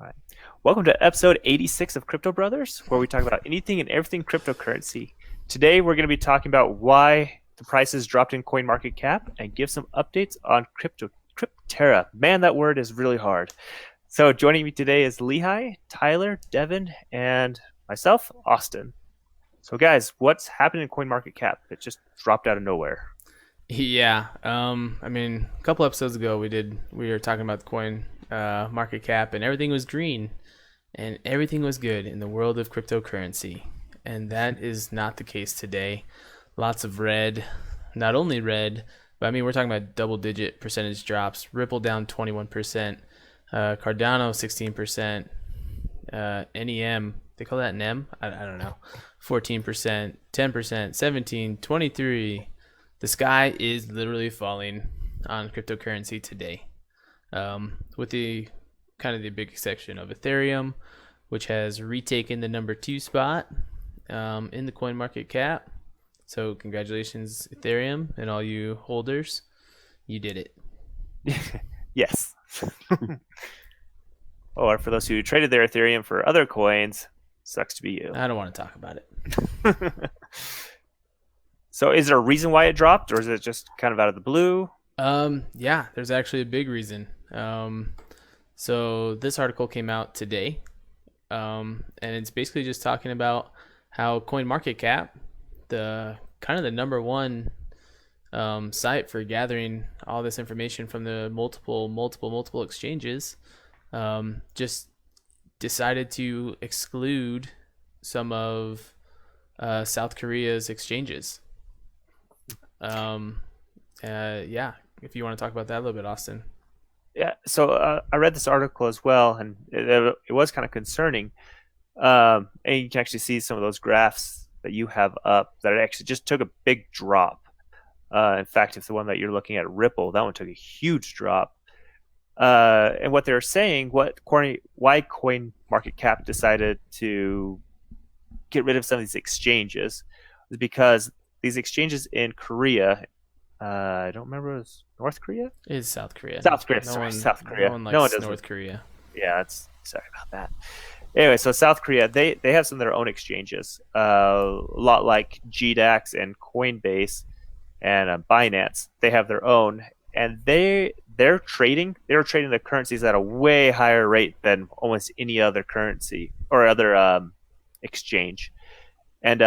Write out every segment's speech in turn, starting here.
All right. Welcome to episode 86 of Crypto Brothers, where we talk about anything and everything cryptocurrency. Today, we're going to be talking about why the prices dropped in CoinMarketCap and give some updates on Crypterra. Man, that word is really hard. So, joining me today is Lehigh, Tyler, Devin, and myself, Austin. So, guys, what's happening in CoinMarketCap? It just dropped out of nowhere. Yeah. A couple episodes ago we were talking about the coin market cap and everything was green and everything was good in the world of cryptocurrency. And that is not the case today. Lots of red, not only red, but we're talking about double digit percentage drops. Ripple down 21%, Cardano 16%, NEM, they call that NEM? I don't know. 14%, 10%, 17, 23. The sky is literally falling on cryptocurrency today, with the big exception of Ethereum, which has retaken the number 2 spot in the coin market cap. So congratulations, Ethereum, and all you holders, you did it. Yes. Or for those who traded their Ethereum for other coins, sucks to be you. I don't want to talk about it. So is there a reason why it dropped, or is it just kind of out of the blue? Yeah, there's actually a big reason. So this article came out today, and it's basically just talking about how CoinMarketCap, the number one site for gathering all this information from the multiple exchanges, just decided to exclude some of South Korea's exchanges. Yeah, if you want to talk about that a little bit, Austin. Yeah. So I read this article as well, and it was kind of concerning. And you can actually see some of those graphs that you have up that it actually just took a big drop. In fact, if the one that you're looking at, Ripple, that one took a huge drop. And what they're saying, why CoinMarketCap decided to get rid of some of these exchanges is because these exchanges in Korea, I don't remember, it was North Korea? It's South Korea. South Korea, sorry, South Korea. No one likes No one does North Korea. Yeah, it's sorry about that. Anyway, so South Korea, they have some of their own exchanges, a lot like GDAX and Coinbase and Binance. They have their own, and they're trading the currencies at a way higher rate than almost any other currency or other exchange. And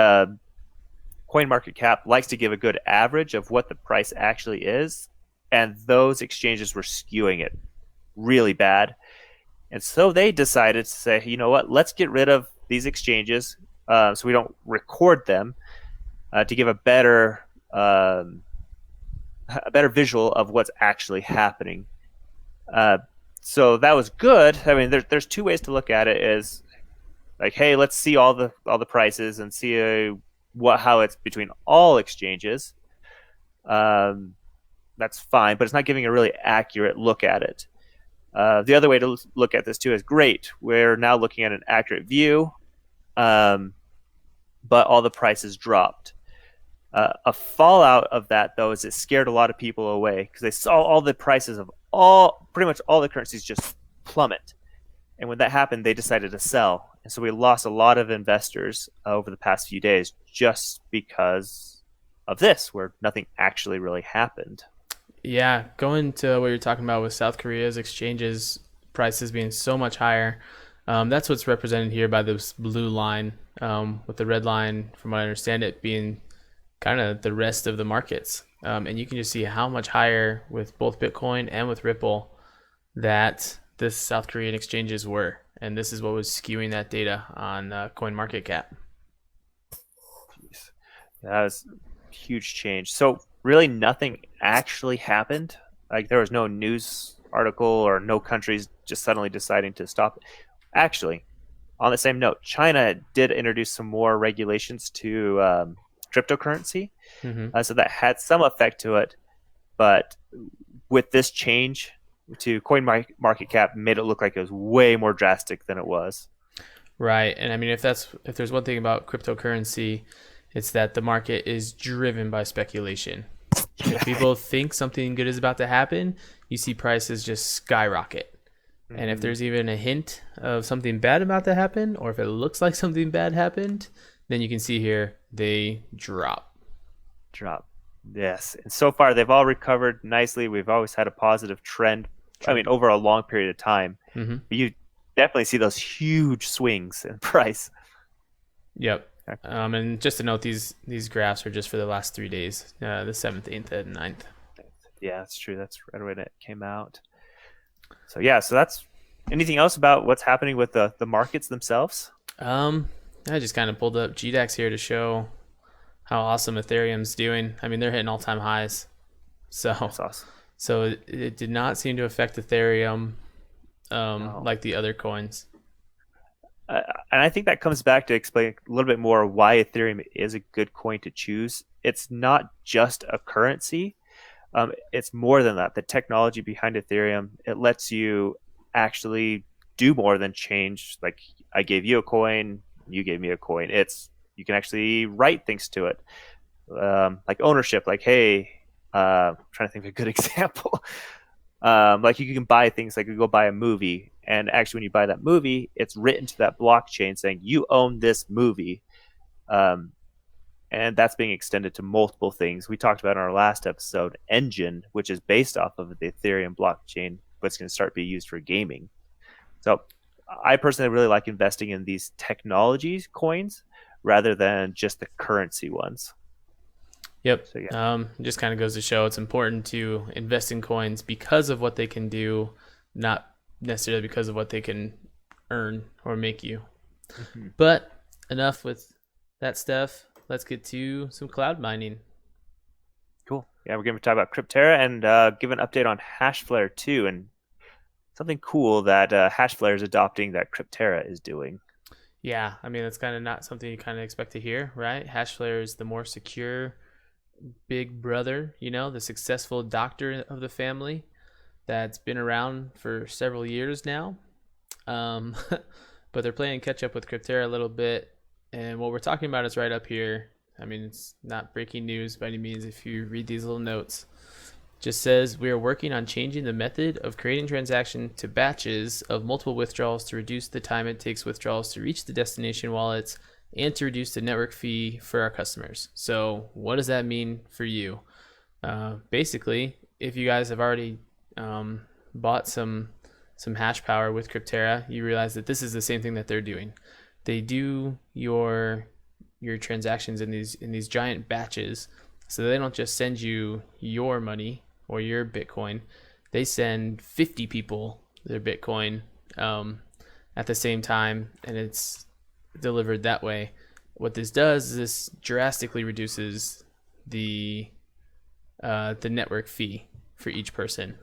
CoinMarketCap likes to give a good average of what the price actually is, and those exchanges were skewing it really bad. And so they decided to say, you know what, let's get rid of these exchanges so we don't record them to give a better visual of what's actually happening. So that was good. I mean, there's two ways to look at it: is like, hey, let's see all the prices and see how it's between all exchanges. That's fine, but it's not giving a really accurate look at it. The other way to look at this too is great. We're now looking at an accurate view, but all the prices dropped. A fallout of that, though, is it scared a lot of people away because they saw all the prices of pretty much all the currencies just plummet. And when that happened, they decided to sell. And so we lost a lot of investors over the past few days just because of this, where nothing actually really happened. Yeah, going to what you're talking about with South Korea's exchanges prices being so much higher, that's what's represented here by this blue line, with the red line, from what I understand it, being kind of the rest of the markets. And you can just see how much higher with both Bitcoin and with Ripple that this South Korean exchanges were. And this is what was skewing that data on CoinMarketCap. Jeez. That was a huge change. So really nothing actually happened. Like there was no news article or no countries just suddenly deciding to stop it. Actually, on the same note, China did introduce some more regulations to cryptocurrency. So that had some effect to it. But with this change to CoinMarketCap, made it look like it was way more drastic than it was. Right. And I mean, if there's one thing about cryptocurrency, it's that the market is driven by speculation. If people think something good is about to happen, you see prices just skyrocket. And if Hmm. there's even a hint of something bad about to happen, or if it looks like something bad happened, then you can see here they drop. Drop. Yes. And so far, they've all recovered nicely. We've always had a positive trend. I True. mean, over a long period of time. Mm-hmm. But you definitely see those huge swings in price. Yep. And just to note, these graphs are just for the last 3 days, the 7th, 8th, and 9th. Yeah, that's true. That's right when it came out. So yeah, so that's anything else about what's happening with the markets themselves? Um, I just kind of pulled up GDAX here to show how awesome Ethereum's doing. I mean, they're hitting all-time highs. So, That's awesome. so it did not seem to affect Ethereum No. like the other coins. And I think that comes back to explain a little bit more why Ethereum is a good coin to choose. It's not just a currency. It's more than that. The technology behind Ethereum, it lets you actually do more than change. Like I gave you a coin, you gave me a coin. It's you can actually write things to it, like ownership. Like hey, I'm trying to think of a good example. Like you can buy things like you go buy a movie, and actually when you buy that movie, it's written to that blockchain saying you own this movie. Um, and that's being extended to multiple things. We talked about in our last episode, Engine, which is based off of the Ethereum blockchain, but it's going to start being used for gaming. So I personally really like investing in these technologies coins rather than just the currency ones. Yep. So yeah, Just kind of goes to show it's important to invest in coins because of what they can do, not necessarily because of what they can earn or make you. mm-hmm. But enough with that stuff. Let's get to some cloud mining. Cool. Yeah, we're going to talk about Crypterra and give an update on Hashflare too, and something cool that Hashflare is adopting that Crypterra is doing. Yeah, I mean, that's kind of not something you kind of expect to hear, right? Hashflare is the more secure big brother, the successful doctor of the family that's been around for several years now. Um, but they're playing catch up with Crypterra a little bit. And what we're talking about is right up here. I mean, it's not breaking news by any means if you read these little notes. Just says we are working on changing the method of creating transaction to batches of multiple withdrawals to reduce the time it takes withdrawals to reach the destination wallets and to reduce the network fee for our customers. So what does that mean for you? Basically, if you guys have already bought some hash power with Crypterra, you realize that this is the same thing that they're doing. They do your transactions in these giant batches, so they don't just send you your money or your Bitcoin. They send 50 people their Bitcoin at the same time, and it's delivered that way. What this does is this drastically reduces the network fee for each person.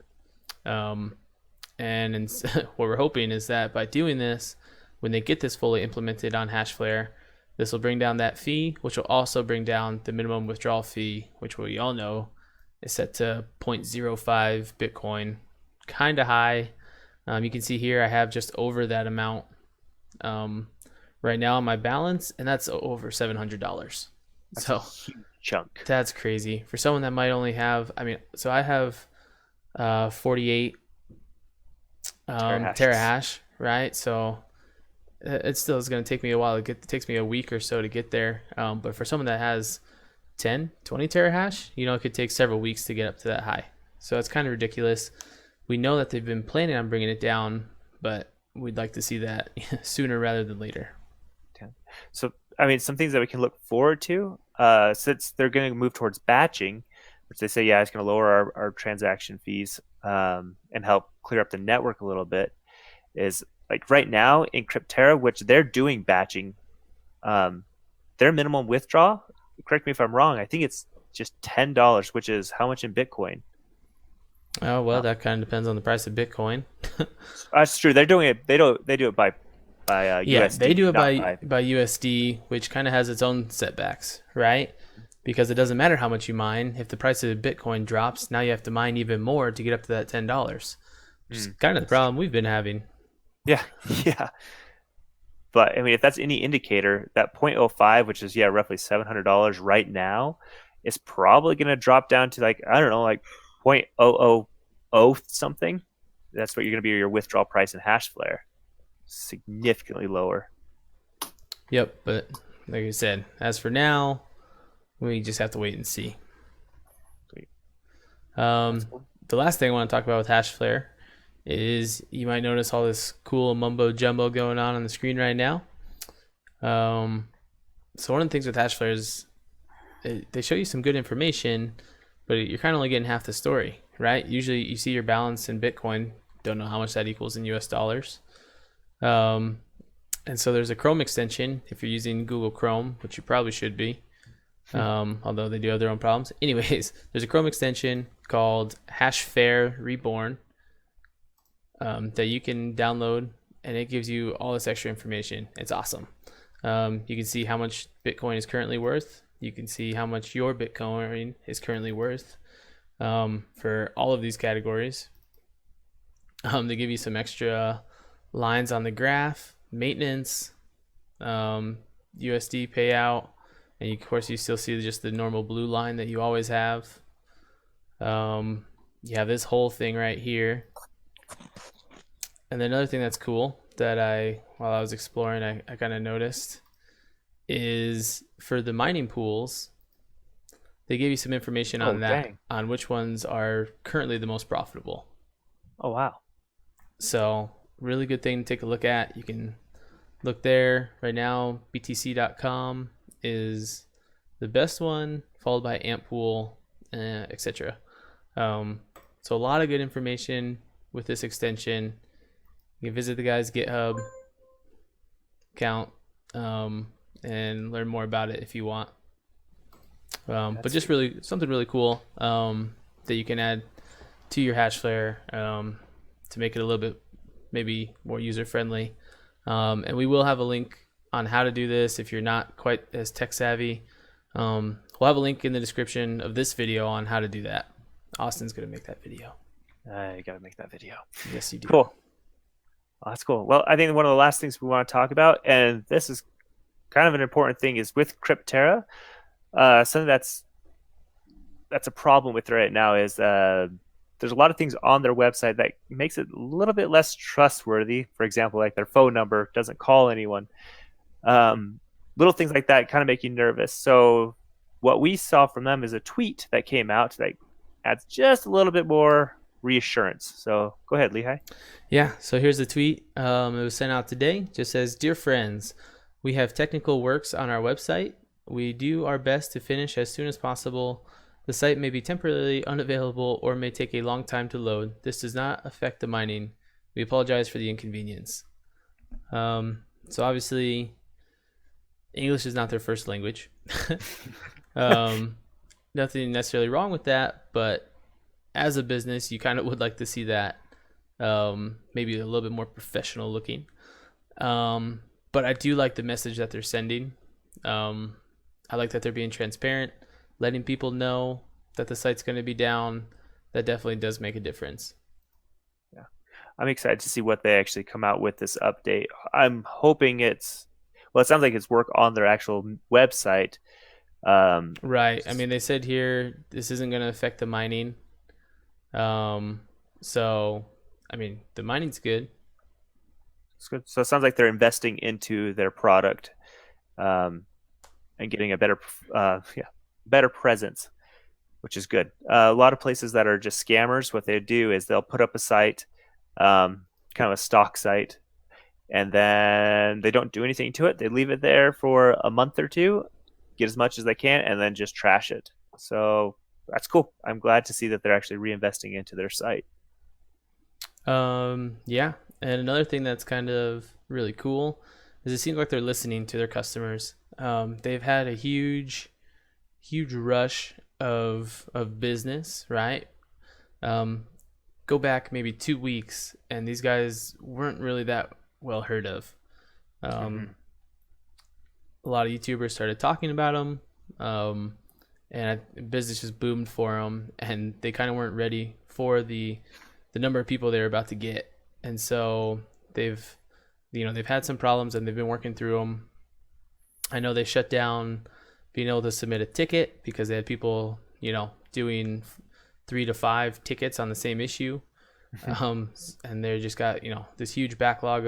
And what we're hoping is that by doing this, when they get this fully implemented on Hashflare, this will bring down that fee, which will also bring down the minimum withdrawal fee, which we all know is set to 0.05 Bitcoin, kind of high. You can see here I have just over that amount right now on my balance, and that's over $700. That's a So huge chunk. that's crazy for someone that might only have. I mean, so I have 48 Terahashes. terahash, right? So it still is going to take me a while to get. It takes me a week or so to get there. But for someone that has 10, 20 terahash, it could take several weeks to get up to that high. So it's kind of ridiculous. We know that they've been planning on bringing it down, but we'd like to see that sooner rather than later. Okay. So, I mean, some things that we can look forward to, since they're going to move towards batching, which they say, yeah, it's going to lower our transaction fees and help clear up the network a little bit, is like right now in Crypterra, which they're doing batching, their minimum withdrawal, correct me if I'm wrong, I think it's just $10, which is how much in Bitcoin? Oh well, Uh, that kind of depends on the price of Bitcoin. that's true. They're doing it. They do it by Yeah, they USD, do it not by by. USD, which kind of has its own setbacks, right? Because it doesn't matter how much you mine. If the price of Bitcoin drops, now you have to mine even more to get up to that $10, which is kind of the That's true. problem we've been having. Yeah, yeah. But I mean, if that's any indicator, that 0.05, which is yeah roughly $700 right now, is probably going to drop down to like I don't know, like 0.000 something. That's what you're going to be your withdrawal price in Hashflare. Significantly lower. Yep, but like I said, as for now, we just have to wait and see. Sweet. Cool. The last thing I want to talk about with Hashflare is you might notice all this cool mumbo jumbo going on the screen right now. So one of the things with Hashflare is they show you some good information, but you're kind of only getting half the story, right? Usually you see your balance in Bitcoin, don't know how much that equals in US dollars. And so there's a Chrome extension if you're using Google Chrome, which you probably should be, although they do have their own problems. Anyways, there's a Chrome extension called Hashflare Reborn that you can download, and it gives you all this extra information. It's awesome. You can see how much Bitcoin is currently worth. You can see how much your Bitcoin is currently worth for all of these categories. They give you some extra lines on the graph, maintenance, USD payout, and of course you still see just the normal blue line that you always have. You have this whole thing right here. And then another thing that's cool that while I was exploring, I kind of noticed is for the mining pools, they give you some information on that, on which ones are currently the most profitable. Oh, wow. So really good thing to take a look at. You can look there right now. BTC.com is the best one, followed by Antpool, etc. So a lot of good information with this extension. You can visit the guy's GitHub account and learn more about it if you want. But just really something really cool that you can add to your Hashflare to make it a little bit maybe more user friendly. And we will have a link on how to do this if you're not quite as tech savvy. We'll have a link in the description of this video on how to do that. Austin's gonna make that video. You gotta make that video. Yes, you do. Cool. Well, that's cool. Well, I think one of the last things we want to talk about, and this is kind of an important thing, is with Crypterra. Something that's a problem with it right now is there's a lot of things on their website that makes it a little bit less trustworthy. For example, like their phone number doesn't call anyone. Little things like that kind of make you nervous. So what we saw from them is a tweet that came out that adds just a little bit more reassurance. So go ahead, Lehigh. Yeah, so here's the tweet. It was sent out today. It just says, "Dear friends, we have technical works on our website. We do our best to finish as soon as possible. The site may be temporarily unavailable or may take a long time to load. This does not affect the mining. We apologize for the inconvenience." So obviously, English is not their first language. Nothing necessarily wrong with that, but as a business, you kind of would like to see that maybe a little bit more professional looking. But I do like the message that they're sending. I like that they're being transparent, letting people know that the site's going to be down. That definitely does make a difference. Yeah, I'm excited to see what they actually come out with this update. I'm hoping it sounds like it's work on their actual website. Right. I mean, they said here this isn't going to affect the mining. So, I mean, the mining's good. It's good. So it sounds like they're investing into their product and getting a better presence, which is good. A lot of places that are just scammers, what they do is they'll put up a site, kind of a stock site, and then they don't do anything to it. They leave it there for a month or two, get as much as they can, and then just trash it. So that's cool. I'm glad to see that they're actually reinvesting into their site. Yeah. And another thing that's kind of really cool is it seems like they're listening to their customers. They've had a huge rush of business, right? Go back maybe 2 weeks and these guys weren't really that well heard of. A lot of YouTubers started talking about them. And business just boomed for them, and they kind of weren't ready for the number of people they were about to get. And so they've had some problems and they've been working through them. I know they shut down being able to submit a ticket because they had people, doing 3 to 5 tickets on the same issue. And they just got this huge backlog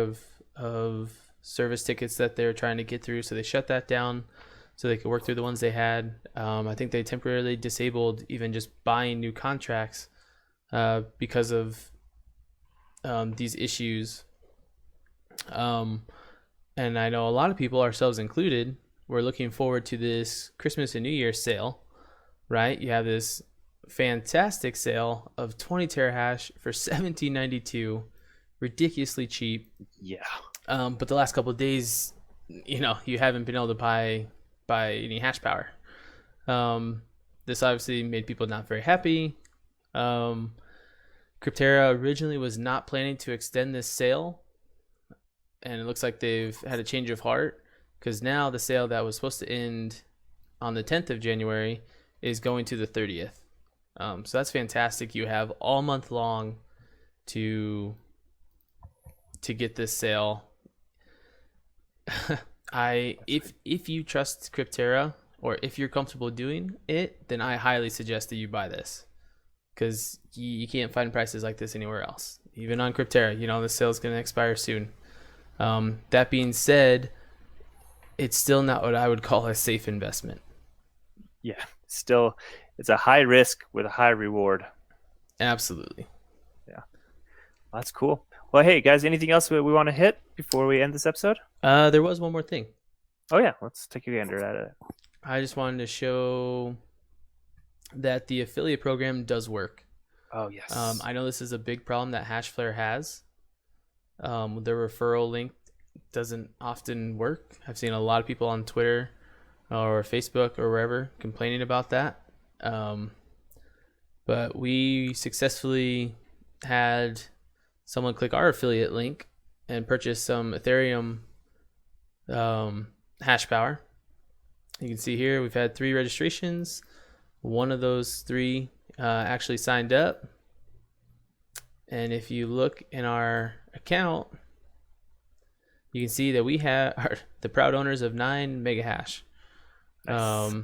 of service tickets that they're trying to get through. So they shut that down so they could work through the ones they had. I think they temporarily disabled even just buying new contracts because of these issues. And I know a lot of people, ourselves included, we're looking forward to this Christmas and New Year's sale, right? You have this fantastic sale of 20 terahash for $17.92, ridiculously cheap. Yeah. But the last couple of days, you haven't been able to buy any hash power. This obviously made people not very happy. Crypterra originally was not planning to extend this sale, and it looks like they've had a change of heart, because now the sale that was supposed to end on the 10th of January is going to the 30th. So that's fantastic. You have all month long to get this sale. If you trust Crypterra, or if you're comfortable doing it, then I highly suggest that you buy this, because you can't find prices like this anywhere else. Even on Crypterra, the sale's going to expire soon. That being said, it's still not what I would call a safe investment. Yeah, still, it's a high risk with a high reward. Absolutely. Yeah, that's cool. Well, hey guys, anything else we want to hit before we end this episode? There was one more thing. Oh yeah, let's take a gander at it. I just wanted to show that the affiliate program does work. Oh yes. I know this is a big problem that Hashflare has. The referral link doesn't often work. I've seen a lot of people on Twitter or Facebook or wherever complaining about that. But we successfully had someone click our affiliate link and purchase some Ethereum hash power. You can see here we've had 3 registrations. One of those 3 actually signed up. And if you look in our account, you can see that we are the proud owners of 9 mega hash. Nice.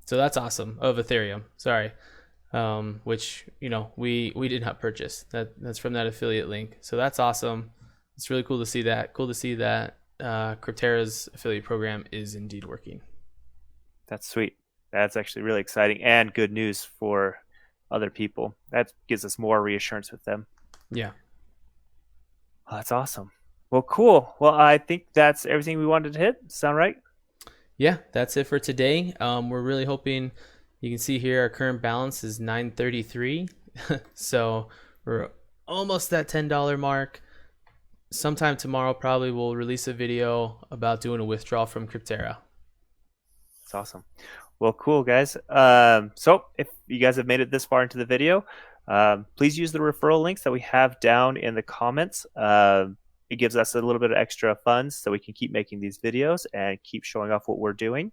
So that's awesome, of Ethereum. Sorry. Which we did not purchase. That's from that affiliate link. So that's awesome. It's really cool to see that. Cool to see that Crypterra's affiliate program is indeed working. That's sweet. That's actually really exciting and good news for other people. That gives us more reassurance with them. Yeah. Oh, that's awesome. Well, cool. Well, I think that's everything we wanted to hit. Sound right? Yeah, that's it for today. We're really hoping. You can see here our current balance is $9.33. So we're almost that $10 mark. Sometime tomorrow probably we'll release a video about doing a withdrawal from Crypterra. That's awesome. Well, cool, guys. So if you guys have made it this far into the video, please use the referral links that we have down in the comments. It gives us a little bit of extra funds so we can keep making these videos and keep showing off what we're doing.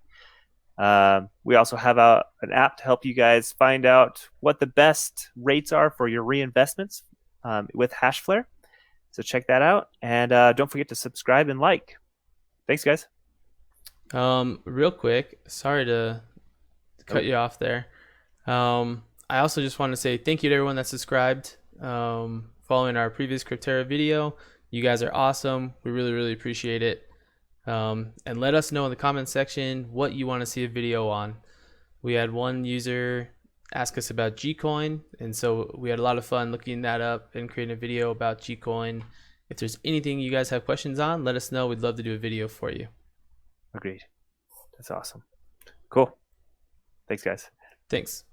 We also have an app to help you guys find out what the best rates are for your reinvestments with Hashflare. So check that out, and don't forget to subscribe and like. Thanks, guys. Real quick, sorry to cut you off there. I also just want to say thank you to everyone that subscribed following our previous Crypterra video. You guys are awesome. We really, really appreciate it. And let us know in the comment section what you want to see a video on. We had one user ask us about Gcoin, and so we had a lot of fun looking that up and creating a video about Gcoin. If there's anything you guys have questions on, let us know. We'd love to do a video for you. Agreed. That's awesome. Cool. Thanks, guys. Thanks.